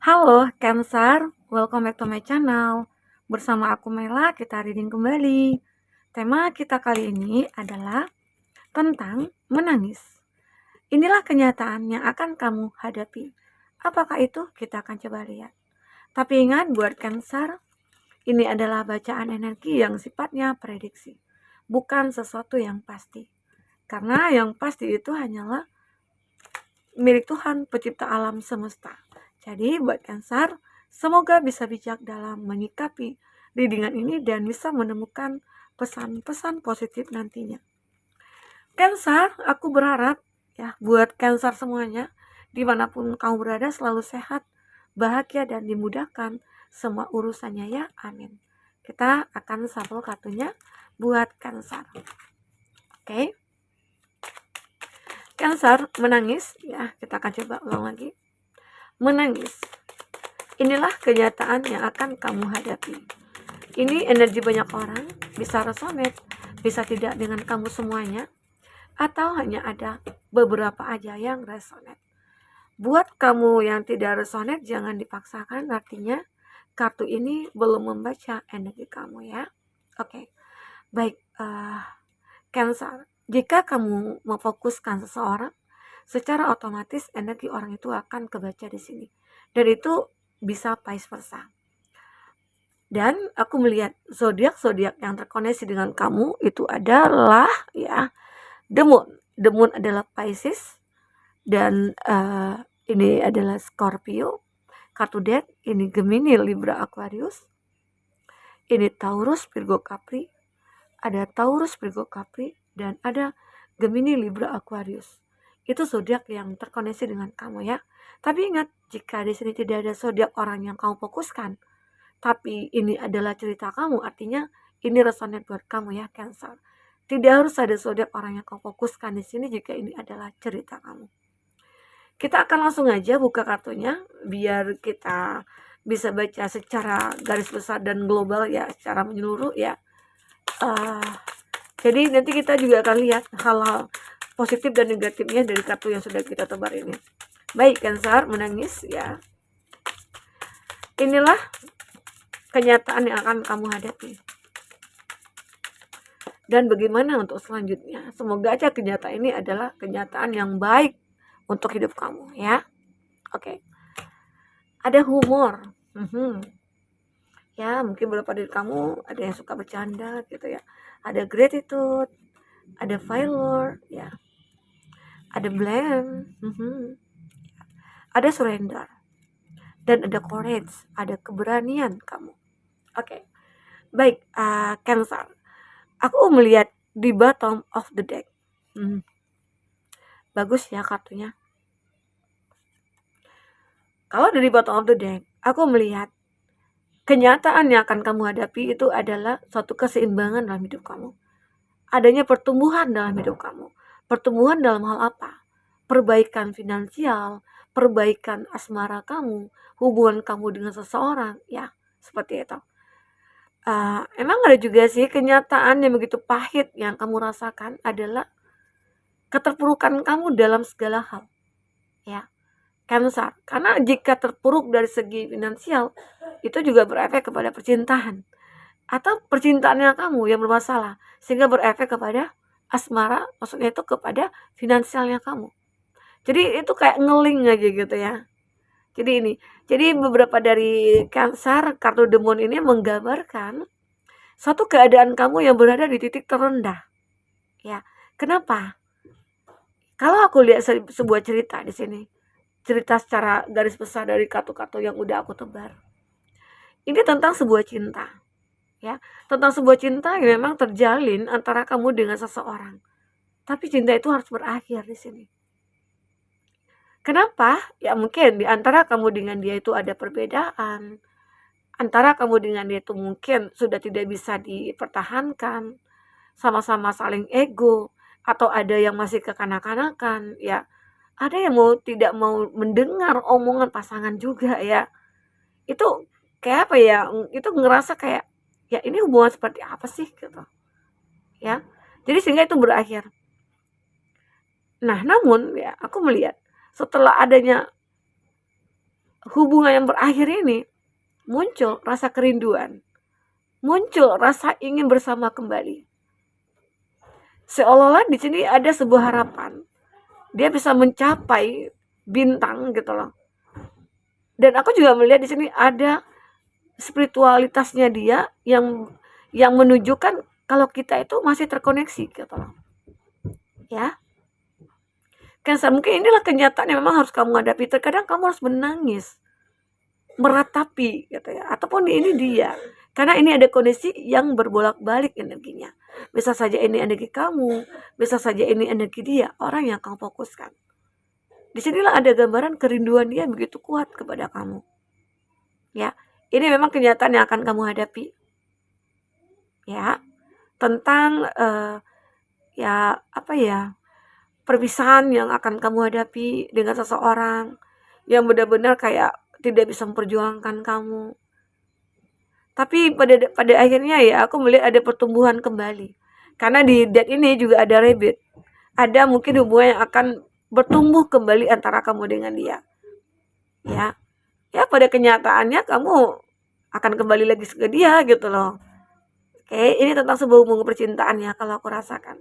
Halo Cancer, welcome back to my channel. Bersama aku Mela, kita reading kembali. Tema kita kali ini adalah tentang menangis. Inilah kenyataan yang akan kamu hadapi. Apakah itu? Kita akan coba lihat. Tapi ingat buat Cancer, ini adalah bacaan energi yang sifatnya prediksi, bukan sesuatu yang pasti. Karena yang pasti itu hanyalah milik Tuhan, pencipta alam semesta. Jadi buat Cancer, semoga bisa bijak dalam menyikapi readingan ini dan bisa menemukan pesan-pesan positif nantinya. Cancer, aku berharap ya buat Cancer semuanya, dimanapun kamu berada selalu sehat, bahagia dan dimudahkan semua urusannya ya, amin. Kita akan shuffle kartunya buat Cancer. Oke. Cancer menangis ya, kita akan coba ulang lagi. Menangis. Inilah kenyataan yang akan kamu hadapi. Ini energi banyak orang, bisa resonate, bisa tidak dengan kamu semuanya, atau hanya ada beberapa aja yang resonate. Buat kamu yang tidak resonate, jangan dipaksakan, artinya kartu ini belum membaca energi kamu ya. Oke, baik, Cancer. Jika kamu memfokuskan seseorang, secara otomatis energi orang itu akan kebaca di sini. Dan itu bisa vice versa. Dan aku melihat zodiak yang terkoneksi dengan kamu itu adalah ya The Moon. The Moon adalah Pisces dan ini adalah Scorpio. Kartu Death ini Gemini, Libra, Aquarius. Ini Taurus, Virgo, Capri. Ada Taurus, Virgo, Capri dan ada Gemini, Libra, Aquarius. Itu zodiak yang terkoneksi dengan kamu ya. Tapi ingat, jika di sini tidak ada zodiak orang yang kamu fokuskan, tapi ini adalah cerita kamu, artinya ini resonate buat kamu ya Cancer. Tidak harus ada zodiak orang yang kamu fokuskan di sini jika ini adalah cerita kamu. Kita akan langsung aja buka kartunya biar kita bisa baca secara garis besar dan global ya, secara menyeluruh ya. Jadi nanti kita juga akan lihat hal-hal positif dan negatifnya dari kartu yang sudah kita tebar ini. Baik Cancer, menangis ya. Inilah kenyataan yang akan kamu hadapi. Dan bagaimana untuk selanjutnya? Semoga aja kenyataan ini adalah kenyataan yang baik untuk hidup kamu ya. Oke. Ada humor. Ya, mungkin beberapa dari kamu ada yang suka bercanda gitu ya. Ada gratitude, ada failure ya. Ada blame, ada surrender, dan ada courage, ada keberanian kamu. Oke. Baik, Cancer. Aku melihat di bottom of the deck. Bagus ya kartunya. Kalau dari bottom of the deck, aku melihat kenyataan yang akan kamu hadapi itu adalah suatu keseimbangan dalam hidup kamu. Adanya pertumbuhan dalam hidup kamu. Pertumbuhan dalam hal apa? Perbaikan finansial, perbaikan asmara kamu, hubungan kamu dengan seseorang, ya seperti itu. Emang ada juga sih kenyataan yang begitu pahit yang kamu rasakan adalah keterpurukan kamu dalam segala hal, ya Cancer. Karena jika terpuruk dari segi finansial, itu juga berefek kepada percintaan atau percintaannya kamu yang bermasalah, sehingga berefek kepada asmara, maksudnya itu kepada finansialnya kamu. Jadi itu kayak ngeling aja gitu ya. Jadi beberapa dari Cancer, kartu The Moon ini menggambarkan satu keadaan kamu yang berada di titik terendah. Ya, kenapa? Kalau aku lihat sebuah cerita di sini, cerita secara garis besar dari kartu-kartu yang udah aku tebar. Ini tentang sebuah cinta. Ya, tentang sebuah cinta yang memang terjalin antara kamu dengan seseorang. Tapi cinta itu harus berakhir di sini. Kenapa? Ya mungkin di antara kamu dengan dia itu ada perbedaan. Antara kamu dengan dia itu mungkin sudah tidak bisa dipertahankan, sama-sama saling ego, atau ada yang masih kekanak-kanakan, ya. Ada yang tidak mau mendengar omongan pasangan juga ya. Itu kayak apa ya? Itu ngerasa kayak ya ini hubungan seperti apa sih gitu. Ya. Jadi sehingga itu berakhir. Nah, namun ya aku melihat setelah adanya hubungan yang berakhir ini muncul rasa kerinduan, muncul rasa ingin bersama kembali. Seolah-olah di sini ada sebuah harapan. Dia bisa mencapai bintang gitu loh. Dan aku juga melihat di sini ada spiritualitasnya dia yang menunjukkan kalau kita itu masih terkoneksi gitu loh. Ya. Cancer, mungkin inilah kenyataan yang memang harus kamu hadapi. Terkadang kamu harus menangis, meratapi gitu ya. Ataupun ini dia. Karena ini ada kondisi yang berbolak-balik energinya. Bisa saja ini energi kamu, bisa saja ini energi dia, orang yang kamu fokuskan. Disinilah ada gambaran kerinduan dia begitu kuat kepada kamu. Ya, ini memang kenyataan yang akan kamu hadapi. Ya, tentang perpisahan yang akan kamu hadapi dengan seseorang yang benar-benar kayak tidak bisa memperjuangkan kamu. Tapi pada akhirnya ya aku melihat ada pertumbuhan kembali. Karena di dead ini juga ada rabbit. Ada mungkin hubungan yang akan bertumbuh kembali antara kamu dengan dia. Ya. Ya pada kenyataannya kamu akan kembali lagi ke dia gitu loh. Oke, ini tentang sebuah hubungan percintaan ya kalau aku rasakan.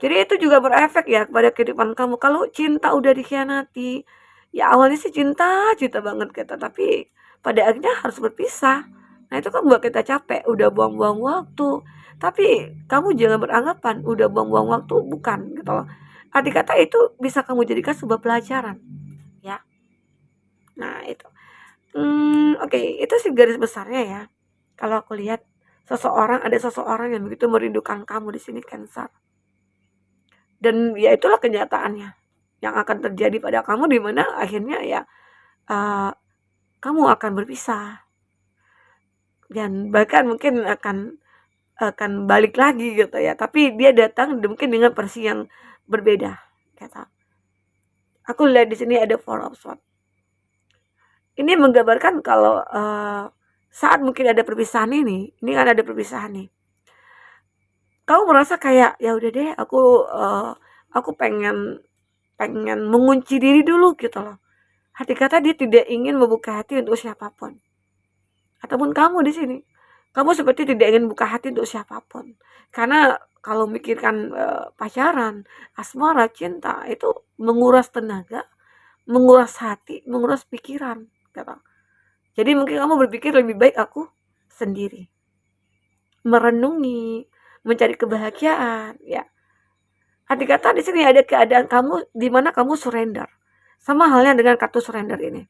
Jadi itu juga berefek ya kepada kehidupan kamu. Kalau cinta udah dikhianati, ya awalnya sih cinta banget kita, tapi pada akhirnya harus berpisah. Nah itu kan buat kita capek, udah buang-buang waktu. Tapi kamu jangan beranggapan udah buang-buang waktu, bukan gitu loh. Arti kata itu bisa kamu jadikan sebuah pelajaran, ya. Nah itu, oke, itu sih garis besarnya ya. Kalau aku lihat ada seseorang yang begitu merindukan kamu di sini, Cancer. Dan ya itulah kenyataannya yang akan terjadi pada kamu, di mana akhirnya ya kamu akan berpisah dan bahkan mungkin akan balik lagi gitu ya, tapi dia datang mungkin dengan versi yang berbeda gitu. Aku lihat di sini ada Four of Swords. Ini menggambarkan kalau saat mungkin ada perpisahan ini kan ada perpisahan nih. Kamu merasa kayak ya udah deh, aku pengen mengunci diri dulu gitu loh. Hati kata dia tidak ingin membuka hati untuk siapapun. Ataupun kamu di sini, kamu seperti tidak ingin buka hati untuk siapapun. Karena kalau mikirkan pacaran, asmara, cinta itu menguras tenaga, menguras hati, menguras pikiran, gitu. Jadi mungkin kamu berpikir lebih baik aku sendiri, merenungi, mencari kebahagiaan, ya. Hati kata di sini ada keadaan kamu di mana kamu surrender. Sama halnya dengan kartu surrender ini.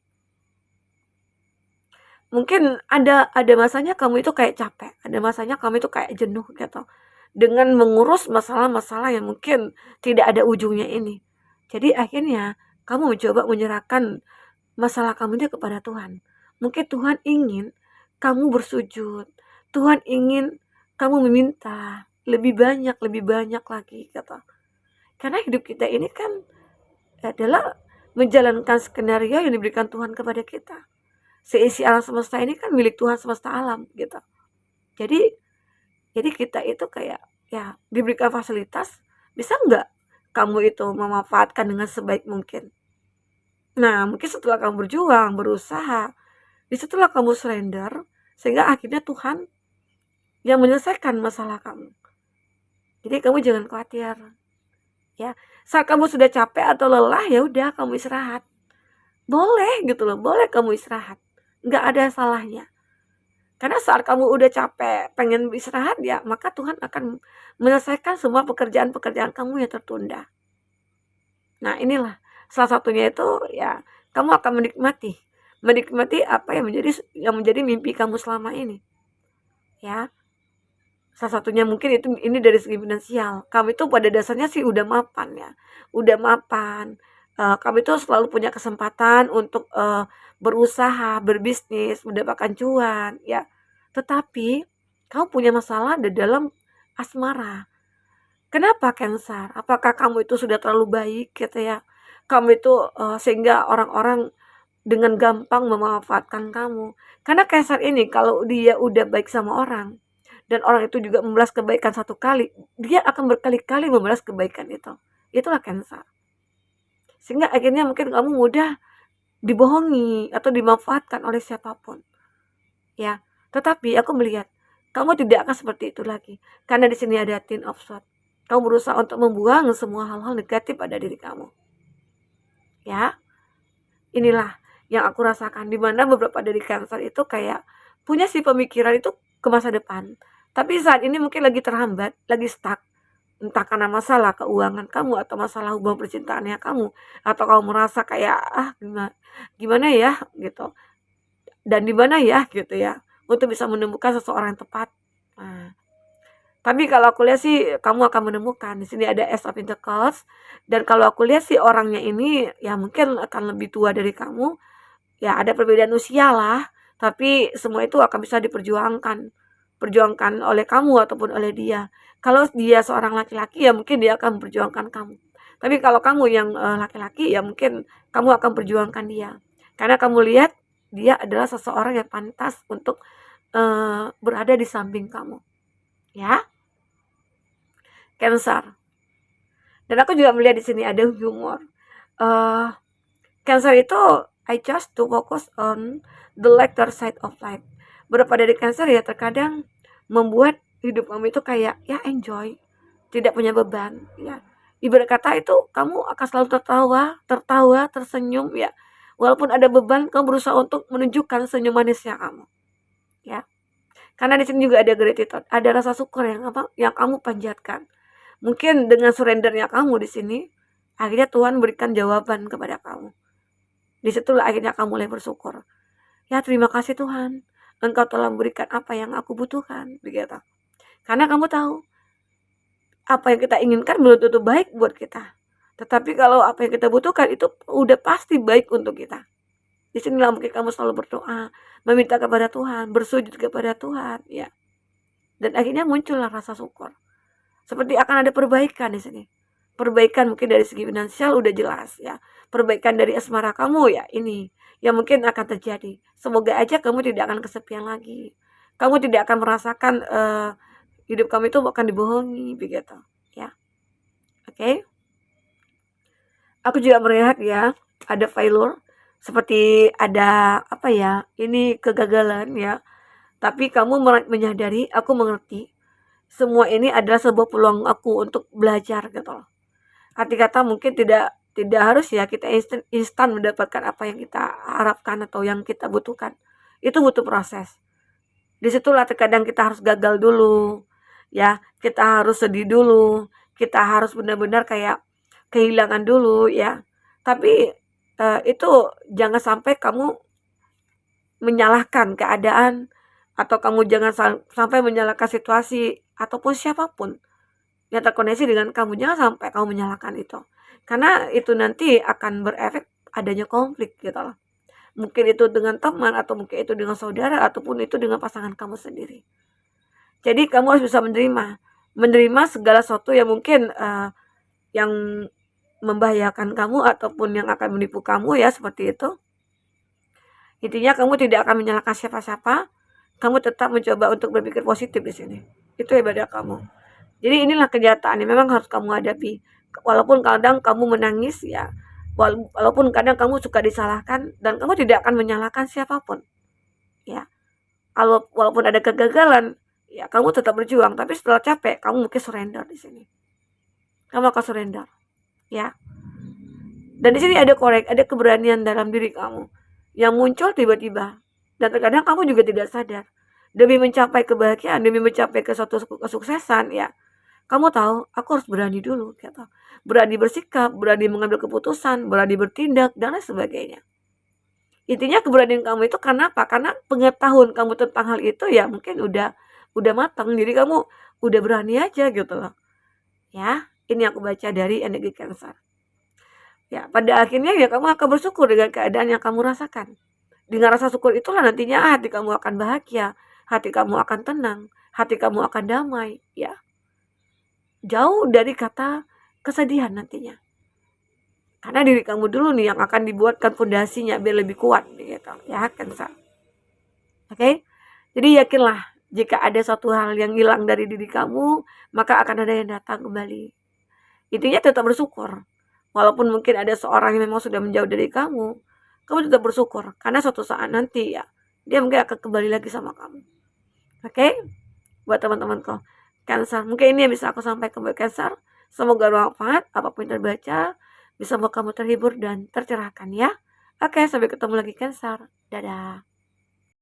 Mungkin ada masanya kamu itu kayak capek, ada masanya kamu itu kayak jenuh gitu. Dengan mengurus masalah-masalah yang mungkin tidak ada ujungnya ini. Jadi akhirnya kamu mencoba menyerahkan masalah kamu itu kepada Tuhan. Mungkin Tuhan ingin kamu bersujud. Tuhan ingin kamu meminta lebih banyak lagi gitu. Karena hidup kita ini kan adalah menjalankan skenario yang diberikan Tuhan kepada kita. Seisi alam semesta ini kan milik Tuhan semesta alam gitu. Jadi kita itu kayak ya diberikan fasilitas, bisa nggak kamu itu memanfaatkan dengan sebaik mungkin. Nah mungkin setelah kamu berjuang, berusaha, disitulah kamu surrender, sehingga akhirnya Tuhan yang menyelesaikan masalah kamu. Jadi kamu jangan khawatir, ya. Saat kamu sudah capek atau lelah, ya udah kamu istirahat. Boleh gitu loh, boleh kamu istirahat. Nggak ada salahnya. Karena saat kamu udah capek, pengen istirahat ya, maka Tuhan akan menyelesaikan semua pekerjaan-pekerjaan kamu yang tertunda. Nah inilah salah satunya itu ya, kamu akan menikmati apa yang menjadi mimpi kamu selama ini. Ya. Salah satunya mungkin ini dari segi finansial. Kamu itu pada dasarnya sih udah mapan ya. Udah mapan. Kamu itu selalu punya kesempatan untuk berusaha, berbisnis, mendapatkan cuan ya. Tetapi kamu punya masalah di dalam asmara. Kenapa Cancer? Apakah kamu itu sudah terlalu baik gitu ya? Kamu itu sehingga orang-orang dengan gampang memanfaatkan kamu. Karena Cancer ini kalau dia udah baik sama orang dan orang itu juga membalas kebaikan satu kali, dia akan berkali-kali membalas kebaikan itu. Itulah Cancer. Sehingga akhirnya mungkin kamu mudah dibohongi atau dimanfaatkan oleh siapapun, ya. Tetapi aku melihat kamu tidak akan seperti itu lagi, karena di sini ada Ten of Swords. Kamu berusaha untuk membuang semua hal-hal negatif pada diri kamu, ya. Inilah yang aku rasakan, di mana beberapa dari Cancer itu kayak punya si pemikiran itu ke masa depan, tapi saat ini mungkin lagi terhambat, lagi stuck, entah karena masalah keuangan kamu atau masalah hubungan percintaannya kamu, atau kamu merasa kayak gimana gimana ya gitu, dan di mana ya gitu ya untuk bisa menemukan seseorang yang tepat. Nah, tapi kalau aku lihat sih kamu akan menemukan. Di sini ada Ace of Pentacles, dan kalau aku lihat sih orangnya ini ya mungkin akan lebih tua dari kamu. Ya ada perbedaan usia lah, tapi semua itu akan bisa perjuangkan oleh kamu ataupun oleh dia. Kalau dia seorang laki-laki ya mungkin dia akan memperjuangkan kamu. Tapi kalau kamu yang laki-laki ya mungkin kamu akan perjuangkan dia. Karena kamu lihat dia adalah seseorang yang pantas untuk berada di samping kamu. Ya, Cancer. Dan aku juga melihat di sini ada humor. Cancer itu I just to focus on the lighter side of life. Beberapa dari Cancer ya terkadang membuat hidup kamu itu kayak ya enjoy, tidak punya beban ya. Ibarat kata itu kamu akan selalu tertawa, tersenyum ya. Walaupun ada beban, kamu berusaha untuk menunjukkan senyum manisnya kamu. Ya. Karena di sini juga ada gratitude, ada rasa syukur yang kamu panjatkan. Mungkin dengan surrendernya kamu di sini, akhirnya Tuhan berikan jawaban kepada kamu. Disitulah akhirnya kamu mulai bersyukur. Ya terima kasih Tuhan, Engkau telah memberikan apa yang aku butuhkan, begitu. Karena kamu tahu, apa yang kita inginkan belum tentu baik buat kita. Tetapi kalau apa yang kita butuhkan itu udah pasti baik untuk kita. Disinilah mungkin kamu selalu berdoa, meminta kepada Tuhan, bersujud kepada Tuhan, ya. Dan akhirnya muncullah rasa syukur. Seperti akan ada perbaikan di sini. Perbaikan mungkin dari segi finansial udah jelas ya. Perbaikan dari asmara kamu ya ini yang mungkin akan terjadi. Semoga aja kamu tidak akan kesepian lagi. Kamu tidak akan merasakan hidup kamu itu akan dibohongi begitu ya. Oke. Aku juga melihat ya ada failure, seperti ada apa ya, ini kegagalan ya. Tapi kamu menyadari, aku mengerti. Semua ini adalah sebuah peluang aku untuk belajar gitu loh. Arti kata mungkin tidak harus ya kita instan mendapatkan apa yang kita harapkan atau yang kita butuhkan. Itu butuh proses. Disitulah terkadang kita harus gagal dulu, ya. Kita harus sedih dulu. Kita harus benar-benar kayak kehilangan dulu ya. Tapi itu jangan sampai kamu menyalahkan keadaan, atau kamu jangan sampai menyalahkan situasi ataupun siapapun yang terkoneksi dengan kamu. Jangan sampai kamu menyalahkan itu, karena itu nanti akan berefek adanya konflik gitu loh. Mungkin itu dengan teman, atau mungkin itu dengan saudara, ataupun itu dengan pasangan kamu sendiri. Jadi kamu harus bisa menerima segala sesuatu yang mungkin yang membahayakan kamu ataupun yang akan menipu kamu ya, seperti itu. Intinya kamu tidak akan menyalahkan siapa-siapa. Kamu tetap mencoba untuk berpikir positif di sini. Itu ibadah kamu. Jadi inilah kenyataan yang memang harus kamu hadapi. Walaupun kadang kamu menangis ya, walaupun kadang kamu suka disalahkan, dan kamu tidak akan menyalahkan siapapun. Ya. Walaupun ada kegagalan, ya kamu tetap berjuang, tapi setelah capek kamu mungkin surrender di sini. Kamu akan surrender. Ya. Dan di sini ada keberanian dalam diri kamu yang muncul tiba-tiba, dan terkadang kamu juga tidak sadar. Demi mencapai kebahagiaan, demi mencapai ke suatu kesuksesan ya, kamu tahu aku harus berani dulu gitu. Berani bersikap, berani mengambil keputusan, berani bertindak, dan lain sebagainya. Intinya keberanian kamu itu karena apa? Karena pengetahuan kamu tentang hal itu ya mungkin udah matang, jadi kamu udah berani aja gitu loh. Ya, ini aku baca dari energi Cancer. Ya, pada akhirnya ya kamu akan bersyukur dengan keadaan yang kamu rasakan. Dengan rasa syukur itulah nantinya hati kamu akan bahagia, hati kamu akan tenang, hati kamu akan damai, ya. Jauh dari kata kesedihan nantinya. Karena diri kamu dulu nih yang akan dibuatkan fondasinya biar lebih kuat gitu, ya Cancer. Oke? Jadi yakinlah jika ada suatu hal yang hilang dari diri kamu, maka akan ada yang datang kembali. Intinya tetap bersyukur. Walaupun mungkin ada seorang yang memang sudah menjauh dari kamu kamu tetap bersyukur, karena suatu saat nanti ya, dia mungkin akan kembali lagi sama kamu. Oke? Buat teman-temanku Cancer, mungkin ini yang bisa aku sampaikan buat Cancer. Semoga bermanfaat, apapun yang terbaca bisa membuat kamu terhibur dan tercerahkan ya. Oke, sampai ketemu lagi Cancer. Dadah.